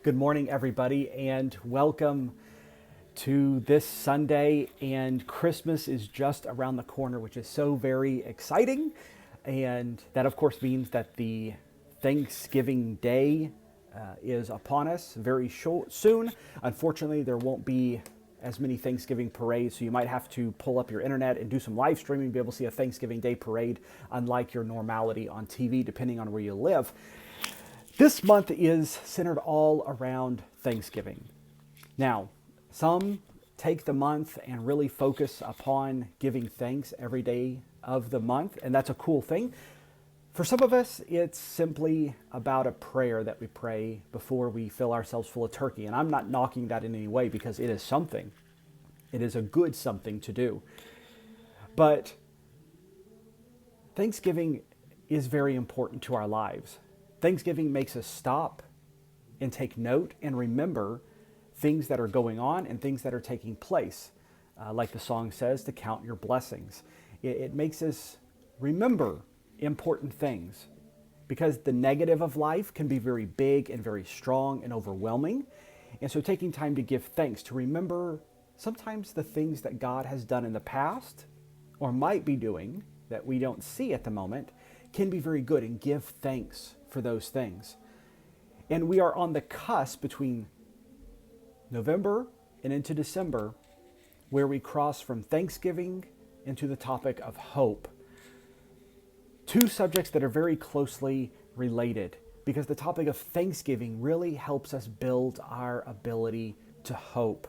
Good morning, everybody, and welcome to this Sunday. And Christmas is just around the corner, which is so very exciting. And that, of course, means that the Thanksgiving Day is upon us very soon. Unfortunately, there won't be as many Thanksgiving parades, so you might have to pull up your internet and do some live streaming to be able to see a Thanksgiving Day parade, unlike your normality on TV, depending on where you live. This month is centered all around Thanksgiving. Now, some take the month and really focus upon giving thanks every day of the month, and that's a cool thing. For some of us, it's simply about a prayer that we pray before we fill ourselves full of turkey. And I'm not knocking that in any way because it is something. It is a good something to do. But Thanksgiving is very important to our lives. Thanksgiving makes us stop and take note and remember things that are going on and things that are taking place. Like the song says, to count your blessings. It makes us remember important things because the negative of life can be very big and very strong and overwhelming. And so taking time to give thanks, to remember sometimes the things that God has done in the past or might be doing that we don't see at the moment can be very good, and give thanks for those things. And we are on the cusp between November and into December, where we cross from Thanksgiving into the topic of hope. Two subjects that are very closely related, because the topic of Thanksgiving really helps us build our ability to hope.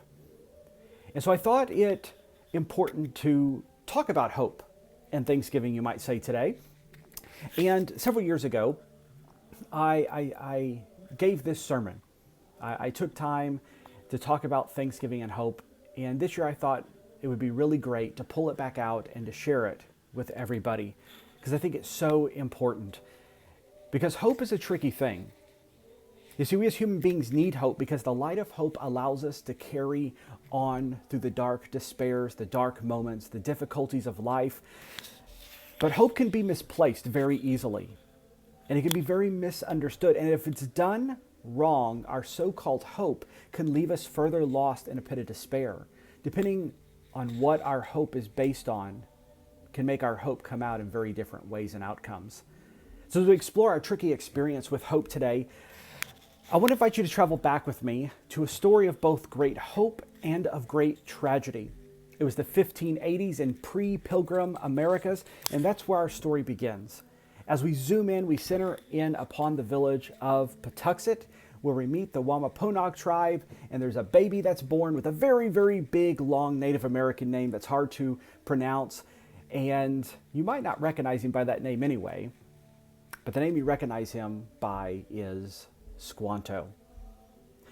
And so I thought it important to talk about hope and Thanksgiving, you might say, today. And several years ago, I gave this sermon. I took time to talk about Thanksgiving and hope. And this year I thought it would be really great to pull it back out and to share it with everybody, because I think it's so important. Because hope is a tricky thing. You see, we as human beings need hope because the light of hope allows us to carry on through the dark despairs, the dark moments, the difficulties of life. But hope can be misplaced very easily, and it can be very misunderstood. And if it's done wrong, our so-called hope can leave us further lost in a pit of despair. Depending on what our hope is based on, can make our hope come out in very different ways and outcomes. So as we explore our tricky experience with hope today, I want to invite you to travel back with me to a story of both great hope and of great tragedy. It was the 1580s in pre-Pilgrim Americas, and that's where our story begins. As we zoom in, we center in upon the village of Patuxet, where we meet the Wampanoag tribe, and there's a baby that's born with a very, very big, long Native American name that's hard to pronounce, and you might not recognize him by that name anyway, but the name you recognize him by is Squanto.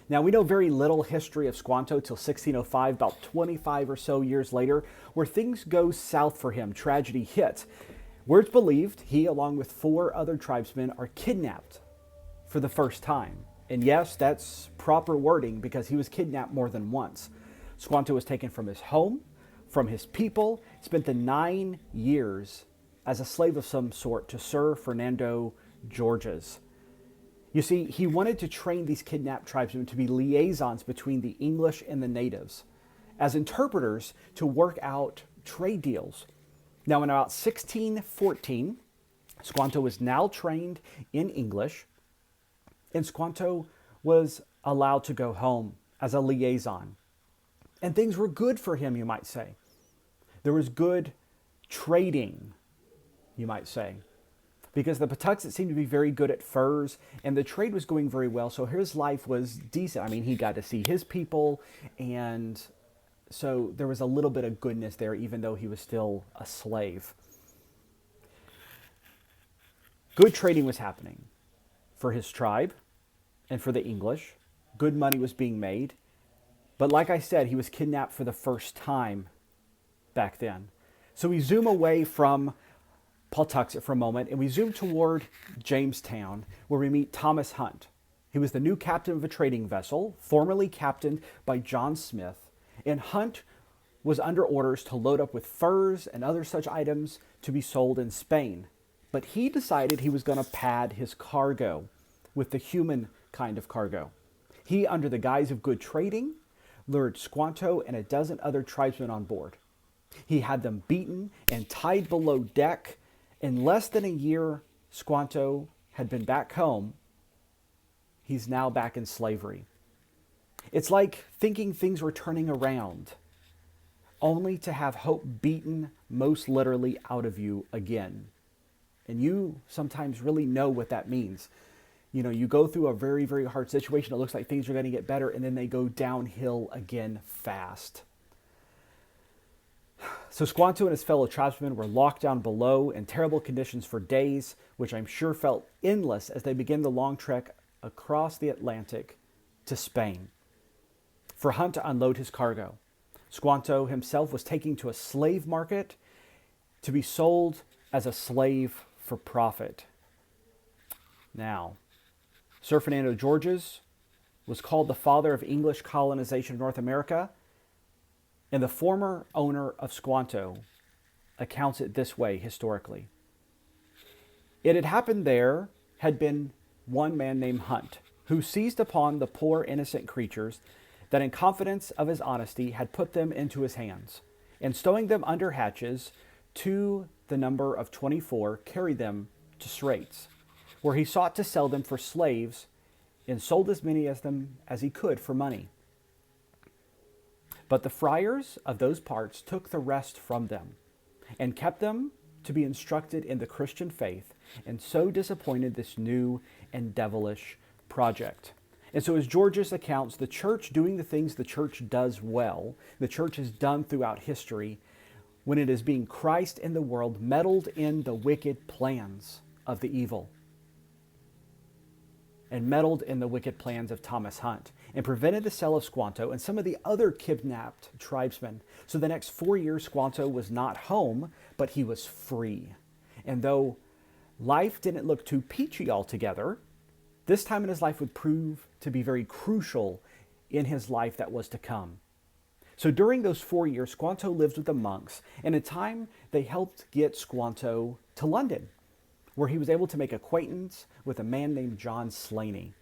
Now, we know very little history of Squanto till 1605, about 25 or so years later, where things go south for him. Tragedy hits. Where it's believed he, along with 4 other tribesmen, are kidnapped for the first time. And yes, that's proper wording because he was kidnapped more than once. Squanto was taken from his home, from his people, spent the 9 years as a slave of some sort to Sir Fernando Georges. You see, he wanted to train these kidnapped tribesmen to be liaisons between the English and the natives, as interpreters to work out trade deals. Now, in about 1614, Squanto was now trained in English, and Squanto was allowed to go home as a liaison. And things were good for him, you might say. There was good trading, you might say, because the Patuxet seemed to be very good at furs, and the trade was going very well, so his life was decent. I mean, he got to see his people, and so there was a little bit of goodness there, even though he was still a slave. Good trading was happening for his tribe and for the English. Good money was being made. But like I said, he was kidnapped for the first time back then. So we zoom away from Pawtuxet for a moment, and we zoom toward Jamestown, where we meet Thomas Hunt. He was the new captain of a trading vessel, formerly captained by John Smith, and Hunt was under orders to load up with furs and other such items to be sold in Spain. But he decided he was going to pad his cargo with the human kind of cargo. He, under the guise of good trading, lured Squanto and a dozen other tribesmen on board. He had them beaten and tied below deck. In less than a year, Squanto had been back home. He's now back in slavery. It's like thinking things were turning around, only to have hope beaten most literally out of you again. And you sometimes really know what that means. You know, you go through a very, very hard situation. It looks like things are going to get better, and then they go downhill again fast. So Squanto and his fellow tribesmen were locked down below in terrible conditions for days, which I'm sure felt endless as they began the long trek across the Atlantic to Spain for Hunt to unload his cargo. Squanto himself was taken to a slave market to be sold as a slave for profit. Now, Sir Fernando Georges was called the father of English colonization of North America, and the former owner of Squanto accounts it this way historically. It had happened there had been one man named Hunt, who seized upon the poor innocent creatures that in confidence of his honesty had put them into his hands, and stowing them under hatches to the number of 24, carried them to Straits, where he sought to sell them for slaves, and sold as many of them as he could for money. But the friars of those parts took the rest from them, and kept them to be instructed in the Christian faith, and so disappointed this new and devilish project. And so as Georges accounts, the church doing the things the church does well, the church has done throughout history, when it is being Christ in the world, meddled in the wicked plans of the evil, and meddled in the wicked plans of Thomas Hunt, and prevented the sale of Squanto and some of the other kidnapped tribesmen. So the next 4 years, Squanto was not home, but he was free. And though life didn't look too peachy altogether, this time in his life would prove to be very crucial in his life that was to come. So during those 4 years, Squanto lived with the monks, and in time they helped get Squanto to London, where he was able to make acquaintance with a man named John Slaney,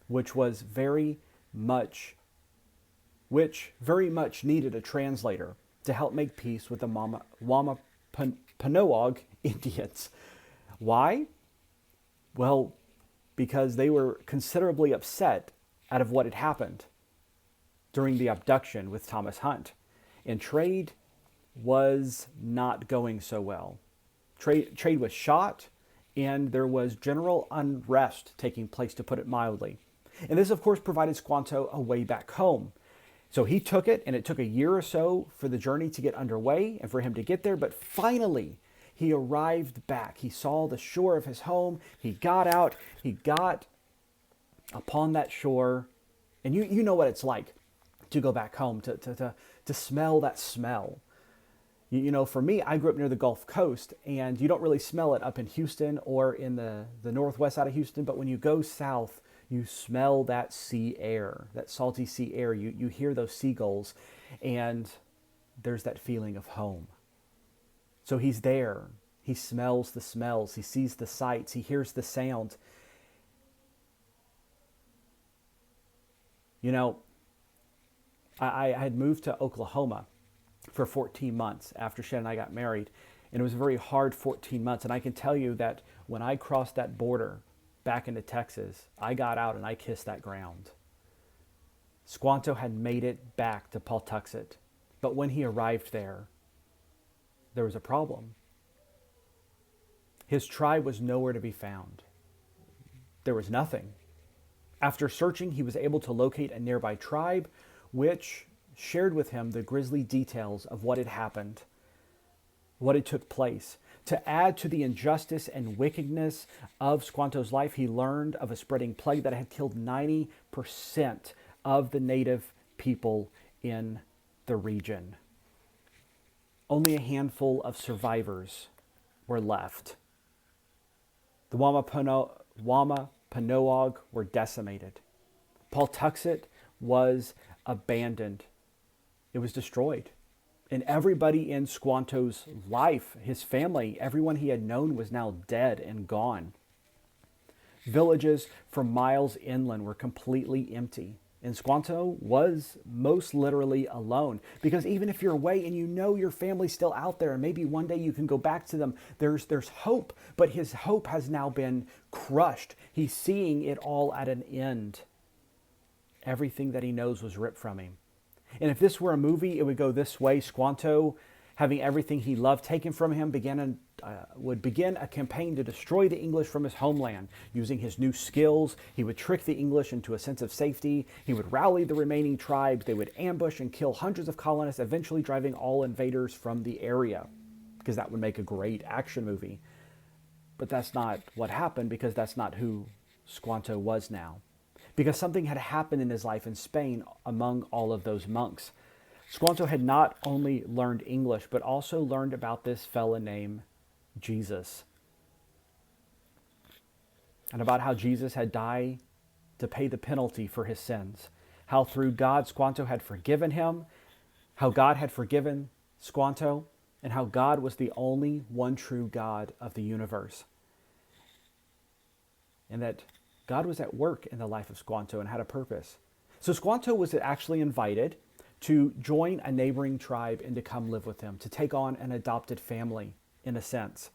which very much needed a translator to help make peace with the Wampanoag Indians. Why? Well, because they were considerably upset out of what had happened during the abduction with Thomas Hunt. And trade was not going so well. Trade was shot, and there was general unrest taking place, to put it mildly. And this, of course, provided Squanto a way back home. So he took it, and it took a year or so for the journey to get underway and for him to get there. But finally, he arrived back. He saw the shore of his home. He got out. He got upon that shore. And you know what it's like to go back home, to smell that smell. You know, for me, I grew up near the Gulf Coast, and you don't really smell it up in Houston or in the northwest side of Houston. But when you go south, you smell that sea air, that salty sea air. You hear those seagulls, and there's that feeling of home. So he's there. He smells the smells. He sees the sights. He hears the sound. You know, I had moved to Oklahoma for 14 months after Shannon and I got married. And it was a very hard 14 months. And I can tell you that when I crossed that border back into Texas, I got out and I kissed that ground. Squanto had made it back to Pawtuxet. But when he arrived there was a problem. His tribe was nowhere to be found. There was nothing. After searching, he was able to locate a nearby tribe, which shared with him the grisly details of what had happened, what had took place. To add to the injustice and wickedness of Squanto's life, he learned of a spreading plague that had killed 90% of the native people in the region. Only a handful of survivors were left. The Wampanoag were decimated. Pawtuxet was abandoned. It was destroyed. And everybody in Squanto's life, his family, everyone he had known was now dead and gone. Villages for miles inland were completely empty. And Squanto was most literally alone, because even if you're away and you know your family's still out there and maybe one day you can go back to them, there's hope, but his hope has now been crushed. He's seeing it all at an end. Everything that he knows was ripped from him. And if this were a movie, it would go this way. Squanto, having everything he loved taken from him, would begin a campaign to destroy the English from his homeland. Using his new skills, he would trick the English into a sense of safety. He would rally the remaining tribes. They would ambush and kill hundreds of colonists, eventually driving all invaders from the area, because that would make a great action movie. But that's not what happened, because that's not who Squanto was now. Because something had happened in his life in Spain among all of those monks. Squanto had not only learned English, but also learned about this fella named Jesus. And about how Jesus had died to pay the penalty for his sins. How through God, Squanto had forgiven him. How God had forgiven Squanto. And how God was the only one true God of the universe. And that God was at work in the life of Squanto and had a purpose. So Squanto was actually invited to join a neighboring tribe and to come live with him, to take on an adopted family, in a sense.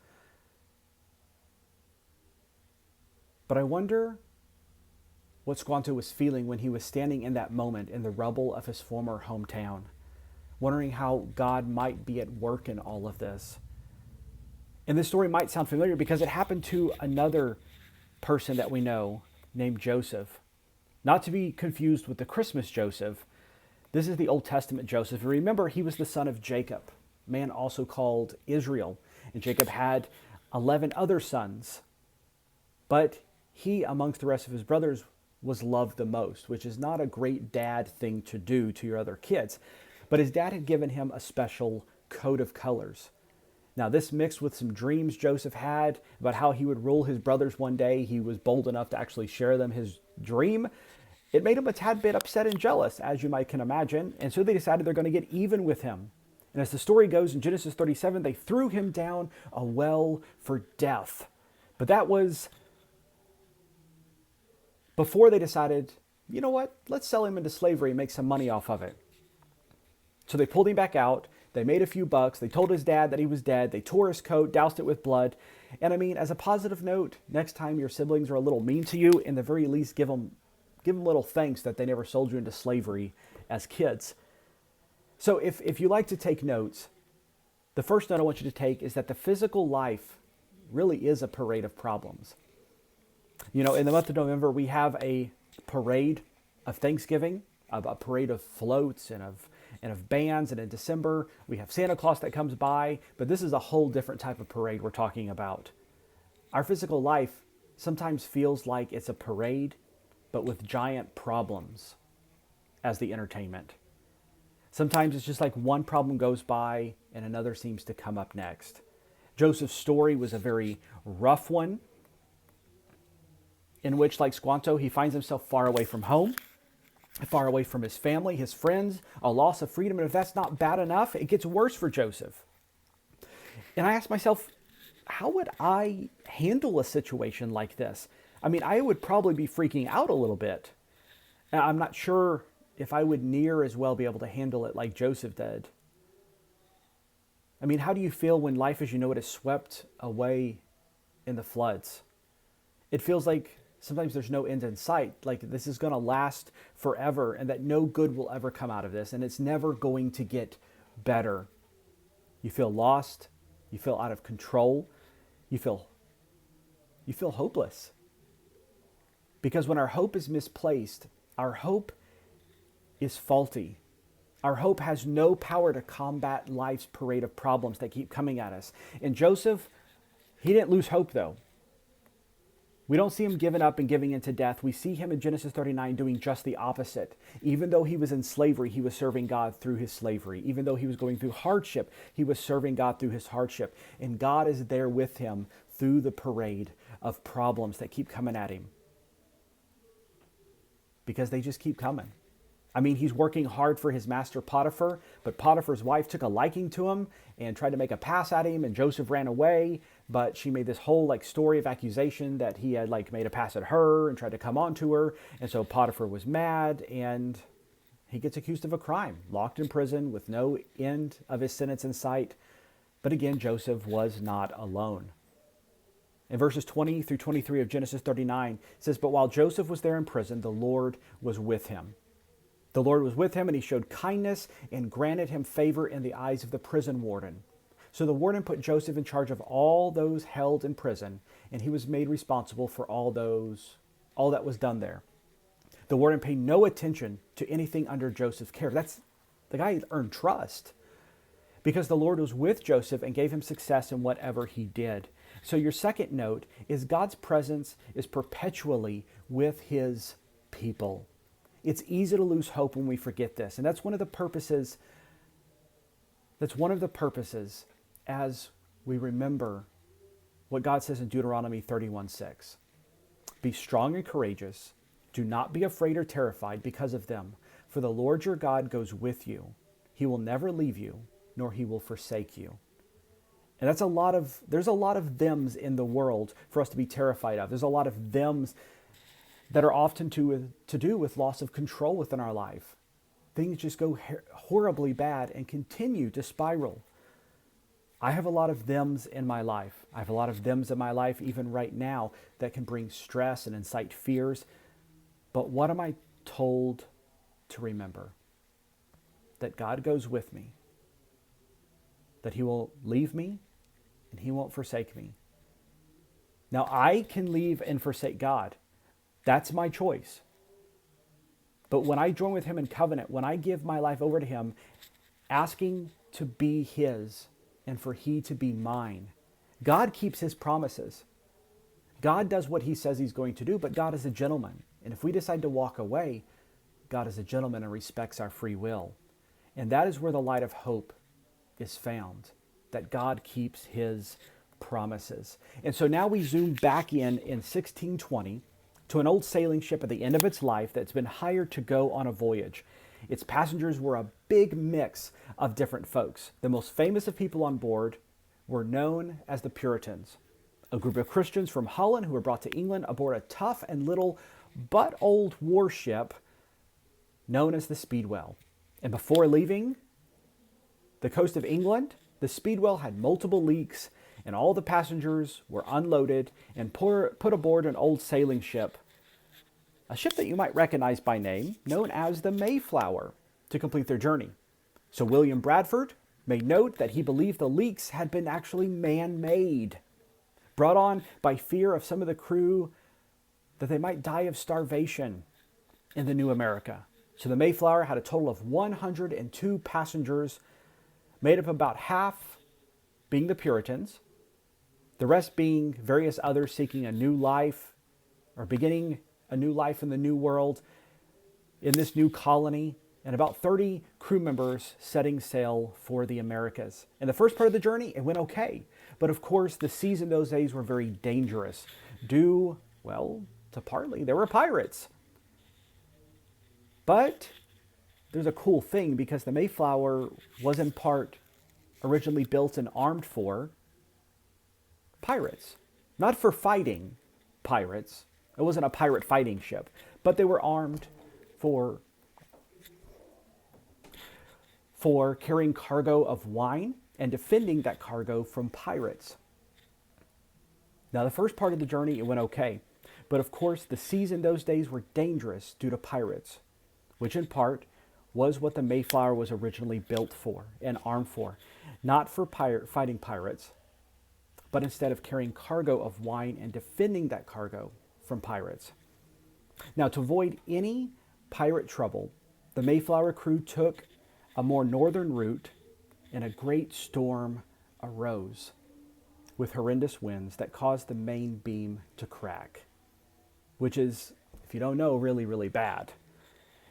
But I wonder what Squanto was feeling when he was standing in that moment in the rubble of his former hometown, wondering how God might be at work in all of this. And this story might sound familiar because it happened to another person that we know named Joseph. Not to be confused with the Christmas Joseph. This is the Old Testament Joseph. Remember, he was the son of Jacob, a man also called Israel. And Jacob had 11 other sons. But he, amongst the rest of his brothers, was loved the most, which is not a great dad thing to do to your other kids. But his dad had given him a special coat of colors. Now, this mixed with some dreams Joseph had about how he would rule his brothers one day. He was bold enough to actually share them his dream. It made him a tad bit upset and jealous, as you might can imagine. And so they decided they're going to get even with him. And as the story goes in Genesis 37, they threw him down a well for death. But that was before they decided, you know what, let's sell him into slavery and make some money off of it. So they pulled him back out. They made a few bucks. They told his dad that he was dead. They tore his coat, doused it with blood. And I mean, as a positive note, next time your siblings are a little mean to you, in the very least, give them little thanks that they never sold you into slavery as kids. So if you like to take notes, the first note I want you to take is that the physical life really is a parade of problems. You know, in the month of November, we have a parade of Thanksgiving, a parade of floats and of bands, and in December we have Santa Claus that comes by, but this is a whole different type of parade we're talking about. Our physical life sometimes feels like it's a parade, but with giant problems as the entertainment. Sometimes it's just like one problem goes by and another seems to come up next. Joseph's story was a very rough one, in which, like Squanto, he finds himself far away from home, far away from his family, his friends, a loss of freedom. And if that's not bad enough, it gets worse for Joseph. And I asked myself, how would I handle a situation like this? I mean, I would probably be freaking out a little bit. And I'm not sure if I would near as well be able to handle it like Joseph did. I mean, how do you feel when life as you know it is swept away in the floods? It feels like sometimes there's no end in sight, like this is going to last forever and that no good will ever come out of this and it's never going to get better. You feel lost. You feel out of control. You feel hopeless. Because when our hope is misplaced, our hope is faulty. Our hope has no power to combat life's parade of problems that keep coming at us. And Joseph, he didn't lose hope though. We don't see him giving up and giving into death. We see him in Genesis 39 doing just the opposite. Even though he was in slavery, he was serving God through his slavery. Even though he was going through hardship, he was serving God through his hardship. And God is there with him through the parade of problems that keep coming at him. Because they just keep coming. I mean, he's working hard for his master Potiphar, but Potiphar's wife took a liking to him and tried to make a pass at him, and Joseph ran away, but she made this whole story of accusation that he had made a pass at her and tried to come on to her, and so Potiphar was mad, and he gets accused of a crime, locked in prison with no end of his sentence in sight. But again, Joseph was not alone. In verses 20 through 23 of Genesis 39, it says, "But while Joseph was there in prison, the Lord was with him. The Lord was with him, and he showed kindness and granted him favor in the eyes of the prison warden. So the warden put Joseph in charge of all those held in prison, and he was made responsible for all that was done there. The warden paid no attention to anything under Joseph's care." That's the guy earned trust, because the Lord was with Joseph and gave him success in whatever he did. So your second note is God's presence is perpetually with his people. It's easy to lose hope when we forget this. And that's one of the purposes as we remember what God says in Deuteronomy 31:6. "Be strong and courageous. Do not be afraid or terrified because of them, for the Lord your God goes with you. He will never leave you, nor he will forsake you." And there's a lot of thems in the world for us to be terrified of. There's a lot of thems that are often to do with loss of control within our life. Things just go horribly bad and continue to spiral. I have a lot of thems in my life. I have a lot of thems in my life even right now that can bring stress and incite fears. But what am I told to remember? That God goes with me. That he will leave me and he won't forsake me. Now I can leave and forsake God. That's my choice. But when I join with him in covenant, when I give my life over to him, asking to be his and for he to be mine, God keeps his promises. God does what he says he's going to do, but God is a gentleman. And if we decide to walk away, God is a gentleman and respects our free will. And that is where the light of hope is found, that God keeps his promises. And so now we zoom back in 1620 to an old sailing ship at the end of its life that's been hired to go on a voyage. Its passengers were a big mix of different folks. The most famous of people on board were known as the Puritans, a group of Christians from Holland who were brought to England aboard a tough and little but old warship known as the Speedwell. And before leaving the coast of England, the Speedwell had multiple leaks, and all the passengers were unloaded and put aboard an old sailing ship, a ship that you might recognize by name, known as the Mayflower, to complete their journey. So William Bradford made note that he believed the leaks had been actually man-made, brought on by fear of some of the crew that they might die of starvation in the new America. So the Mayflower had a total of 102 passengers, made up about half being the Puritans, the rest being various others seeking a new life or beginning a new life in the new world in this new colony, and about 30 crew members setting sail for the Americas. In the first part of the journey, it went okay. But of course, the seas in those days were very dangerous due, to partly, there were pirates. But there's a cool thing, because the Mayflower was in part originally built and armed for pirates. Not for fighting pirates. It wasn't a pirate fighting ship. But they were armed for carrying cargo of wine and defending that cargo from pirates. Now, the first part of the journey, it went okay. But of course, the seas in those days were dangerous due to pirates, which in part was what the Mayflower was originally built for and armed for. Not for fighting pirates, but instead of carrying cargo of wine and defending that cargo from pirates. Now, to avoid any pirate trouble, the Mayflower crew took a more northern route, and a great storm arose with horrendous winds that caused the main beam to crack, which is, if you don't know, really, really bad.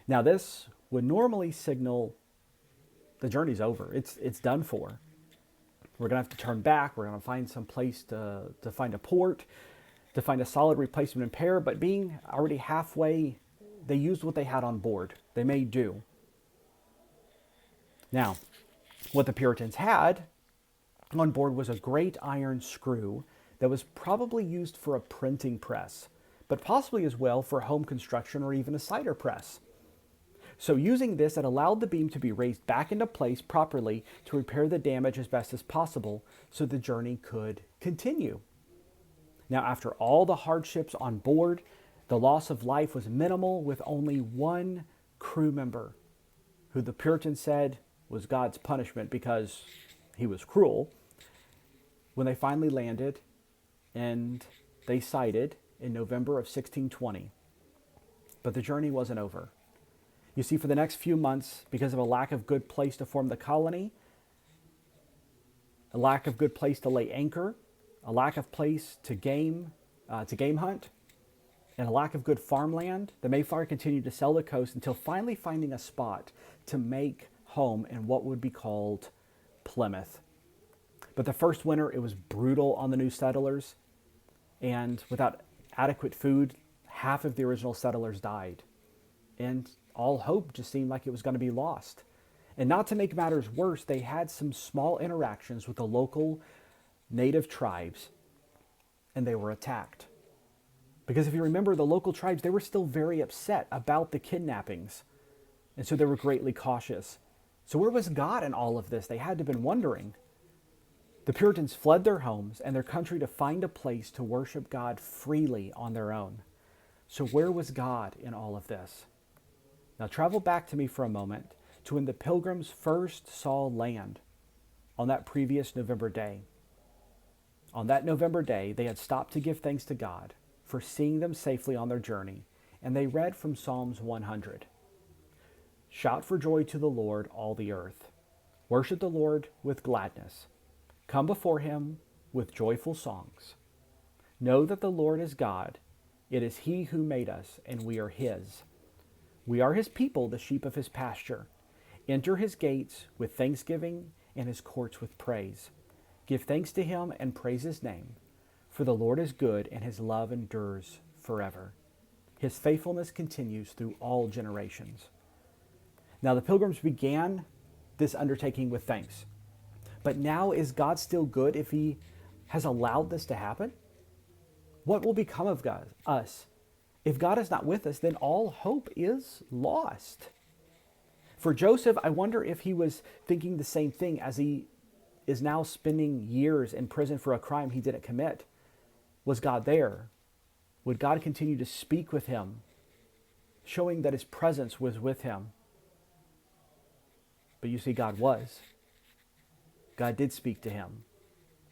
Now, this would normally signal the journey's over. It's done for. We're going to have to turn back. We're going to find some place to find a port, to find a solid replacement repair. But being already halfway they used what they had on board. They made do. Now, what the Puritans had on board was a great iron screw that was probably used for a printing press, but possibly as well for home construction or even a cider press. So using this, it allowed the beam to be raised back into place properly to repair the damage as best as possible so the journey could continue. Now, after all the hardships on board, the loss of life was minimal, with only one crew member, who the Puritans said was God's punishment because he was cruel, when they finally landed and they sighted in November of 1620. But the journey wasn't over. You see, for the next few months, because of a lack of good place to form the colony, a lack of good place to lay anchor, a lack of place to game hunt, and a lack of good farmland, the Mayflower continued to sail the coast until finally finding a spot to make home in what would be called Plymouth. But the first winter, it was brutal on the new settlers, and without adequate food, half of the original settlers died. And all hope just seemed like it was going to be lost. And not to make matters worse, they had some small interactions with the local native tribes, and they were attacked. Because if you remember, the local tribes, they were still very upset about the kidnappings, and so they were greatly cautious. So where was God in all of this? They had to have been wondering. The Puritans fled their homes and their country to find a place to worship God freely on their own. So where was God in all of this? Now travel back to me for a moment to when the Pilgrims first saw land on that previous November day. On that November day, they had stopped to give thanks to God for seeing them safely on their journey, and they read from Psalms 100. Shout for joy to the Lord, all the earth. Worship the Lord with gladness. Come before him with joyful songs. Know that the Lord is God. It is he who made us, and we are his. We are his people, the sheep of his pasture. Enter his gates with thanksgiving and his courts with praise. Give thanks to him and praise his name. For the Lord is good, and his love endures forever. His faithfulness continues through all generations. Now the Pilgrims began this undertaking with thanks. But now, is God still good if he has allowed this to happen? What will become of us? If God is not with us, then all hope is lost. For Joseph, I wonder if he was thinking the same thing as he is now spending years in prison for a crime he didn't commit. Was God there? Would God continue to speak with him, showing that his presence was with him? But you see, God was. God did speak to him.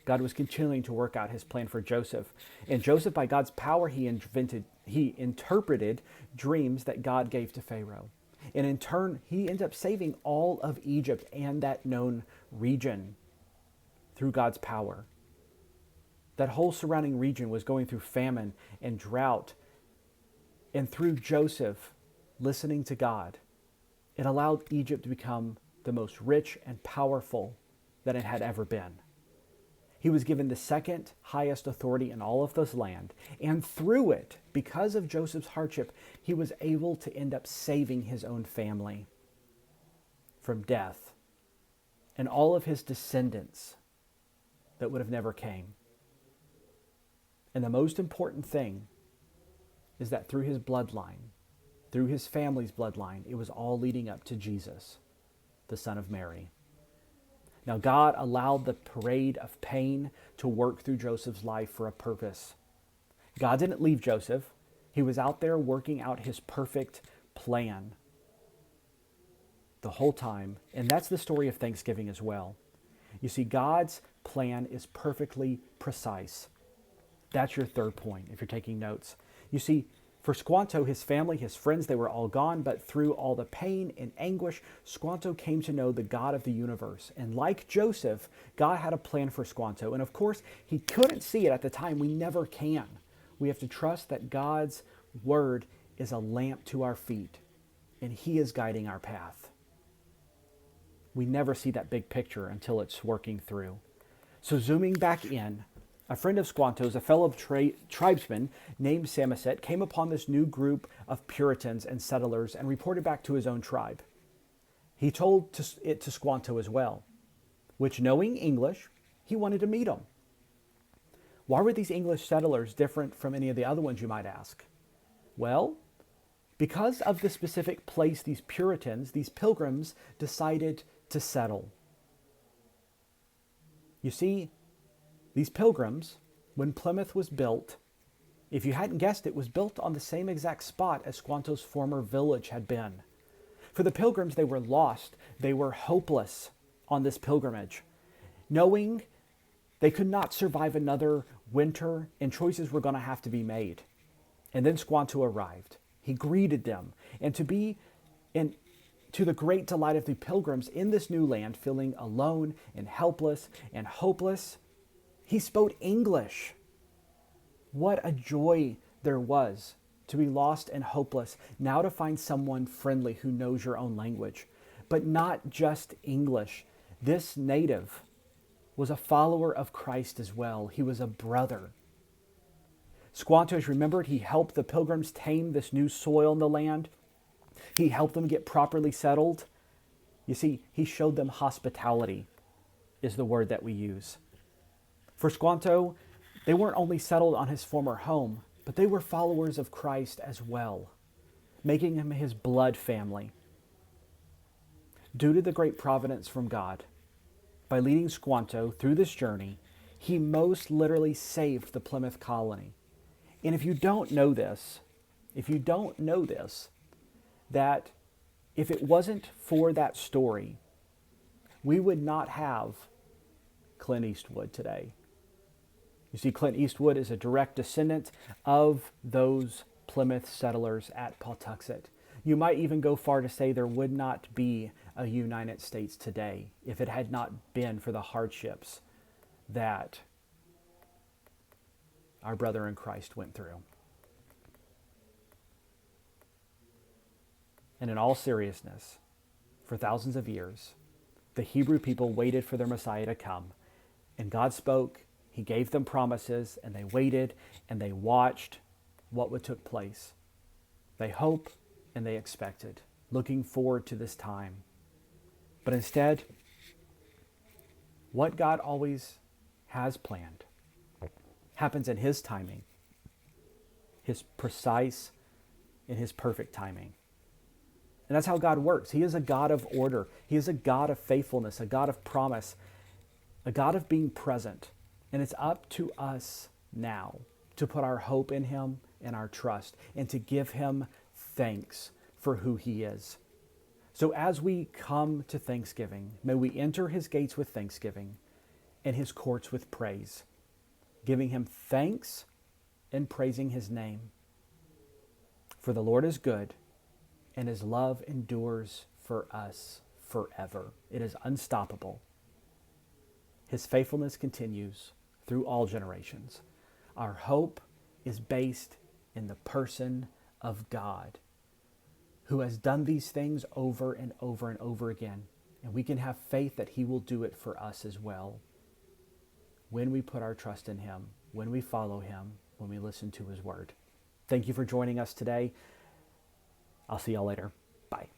God was continuing to work out his plan for Joseph. And Joseph, by God's power, he interpreted dreams that God gave to Pharaoh. And in turn, he ended up saving all of Egypt and that known region through God's power. That whole surrounding region was going through famine and drought. And through Joseph listening to God, it allowed Egypt to become the most rich and powerful that it had ever been. He was given the second highest authority in all of this land. And through it, because of Joseph's hardship, he was able to end up saving his own family from death and all of his descendants that would have never came. And the most important thing is that through his bloodline, through his family's bloodline, it was all leading up to Jesus, the Son of Mary. Now, God allowed the parade of pain to work through Joseph's life for a purpose. God didn't leave Joseph. He was out there working out his perfect plan the whole time. And that's the story of Thanksgiving as well. You see, God's plan is perfectly precise. That's your third point, if you're taking notes. You see, for Squanto, his family, his friends, they were all gone, but through all the pain and anguish, Squanto came to know the God of the universe. And like Joseph, God had a plan for Squanto. And of course, he couldn't see it at the time. We never can. We have to trust that God's word is a lamp to our feet, and he is guiding our path. We never see that big picture until it's working through. So zooming back in, A friend of Squanto's, a fellow tribesman named Samoset, came upon this new group of Puritans and settlers and reported back to his own tribe. He told it to Squanto as well, which, knowing English, he wanted to meet them. Why were these English settlers different from any of the other ones, you might ask? Well, because of the specific place these Puritans, these pilgrims, decided to settle. You see, these pilgrims, when Plymouth was built, if you hadn't guessed, it was built on the same exact spot as Squanto's former village had been. For the pilgrims, they were lost. They were hopeless on this pilgrimage, knowing they could not survive another winter and choices were going to have to be made. And then Squanto arrived. He greeted them, and to the great delight of the pilgrims in this new land, feeling alone and helpless and hopeless, he spoke English. What a joy there was to be lost and hopeless, now to find someone friendly who knows your own language. But not just English. This native was a follower of Christ as well. He was a brother. Squanto, as remembered, he helped the pilgrims tame this new soil in the land. He helped them get properly settled. You see, he showed them hospitality, is the word that we use. For Squanto, they weren't only settled on his former home, but they were followers of Christ as well, making him his blood family. Due to the great providence from God, by leading Squanto through this journey, he most literally saved the Plymouth colony. And if you don't know this, that if it wasn't for that story, we would not have Clint Eastwood today. You see, Clint Eastwood is a direct descendant of those Plymouth settlers at Pawtuxet. You might even go far to say there would not be a United States today if it had not been for the hardships that our brother in Christ went through. And in all seriousness, for thousands of years, the Hebrew people waited for their Messiah to come. And God spoke, he gave them promises, and they waited, and they watched what would take place. They hoped and they expected, looking forward to this time. But instead, what God always has planned happens in his timing, his precise and his perfect timing. And that's how God works. He is a God of order. He is a God of faithfulness, a God of promise, a God of being present. And it's up to us now to put our hope in him and our trust and to give him thanks for who he is. So as we come to Thanksgiving, may we enter his gates with thanksgiving and his courts with praise, giving him thanks and praising his name. For the Lord is good, and his love endures for us forever. It is unstoppable. His faithfulness continues through all generations. Our hope is based in the person of God, who has done these things over and over and over again. And we can have faith that he will do it for us as well when we put our trust in him, when we follow him, when we listen to his word. Thank you for joining us today. I'll see y'all later. Bye.